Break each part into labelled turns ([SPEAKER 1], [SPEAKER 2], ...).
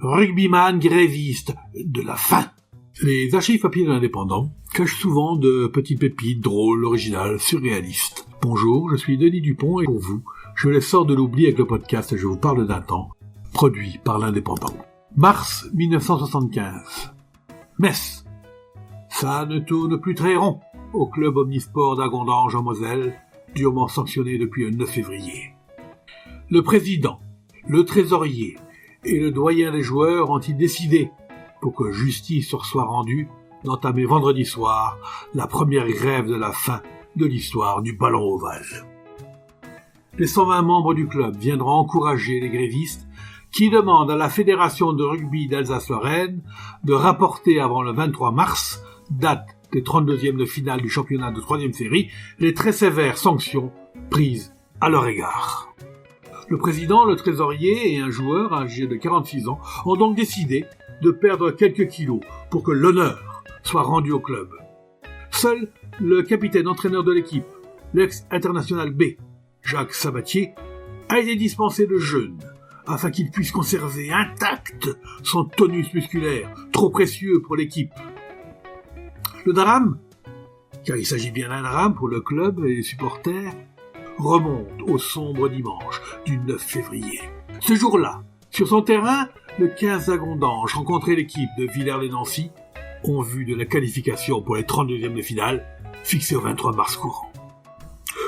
[SPEAKER 1] rugbyman gréviste de la faim. Les archives papier de l'Indépendant cachent souvent de petites pépites drôles, originales, surréalistes. Bonjour, je suis Denis Dupont et pour vous, je les sors de l'oubli avec le podcast Je vous parle d'un temps, produit par l'Indépendant. Mars 1975. Metz. Ça ne tourne plus très rond au club omnisport d'Agondange en Moselle, durement sanctionné depuis le 9 février. Le président, le trésorier et le doyen des joueurs ont-ils décidé, pour que justice soit rendue, d'entamer vendredi soir la première grève de la faim de l'histoire du ballon ovale. Les 120 membres du club viendront encourager les grévistes qui demandent à la Fédération de rugby d'Alsace-Lorraine de rapporter avant le 23 mars, date des 32e de finale du championnat de 3e série, les très sévères sanctions prises à leur égard. Le président, le trésorier et un joueur âgé de 46 ans ont donc décidé de perdre quelques kilos pour que l'honneur soit rendu au club. Seul le capitaine entraîneur de l'équipe, l'ex-international B, Jacques Sabatier, a été dispensé de jeûne afin qu'il puisse conserver intact son tonus musculaire, trop précieux pour l'équipe. Le drame, car il s'agit bien d'un drame pour le club et les supporters, remonte au sombre dimanche du 9 février. Ce jour-là, sur son terrain, le 15 Agondange rencontrait l'équipe de Villers-lès-Nancy en vue de la qualification pour les 32e de finale, fixée au 23 mars courant.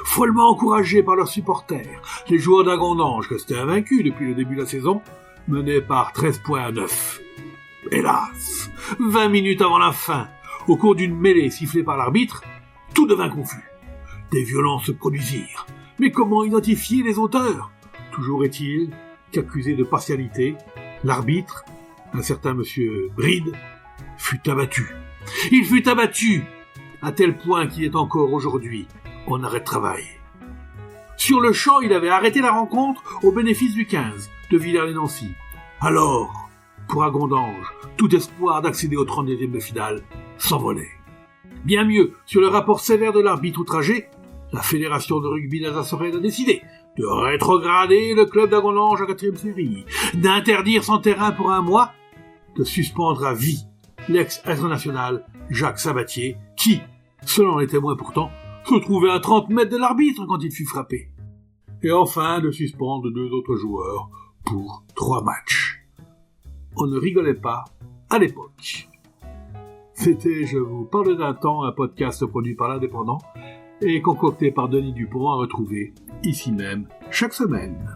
[SPEAKER 1] Follement encouragés par leurs supporters, les joueurs d'Agondange restaient invaincus depuis le début de la saison, menés par 13 points à 9. Hélas, 20 minutes avant la fin, au cours d'une mêlée sifflée par l'arbitre, tout devint confus. Des violences se produisirent. Mais comment identifier les auteurs ? Toujours est-il qu'accusé de partialité, l'arbitre, un certain monsieur Bride, fut abattu. Il fut abattu à tel point qu'il est encore aujourd'hui en arrêt de travail. Sur le champ, il avait arrêté la rencontre au bénéfice du 15 de Villers-lès-Nancy. Alors, pour Agondange, tout espoir d'accéder au 32e de finale s'envolait. Bien mieux, sur le rapport sévère de l'arbitre outragé, la Fédération de rugby d'Alsace-Lorraine a décidé de rétrograder le club d'Agondange en 4e série, d'interdire son terrain pour un mois, de suspendre à vie l'ex-international Jacques Sabatier, qui, selon les témoins pourtant, se trouvait à 30 mètres de l'arbitre quand il fut frappé. Et enfin, de suspendre 2 autres joueurs pour 3 matchs. On ne rigolait pas à l'époque. C'était Je vous parle d'un temps, un podcast produit par l'Indépendant et concocté par Denis Dupont à retrouver ici même chaque semaine.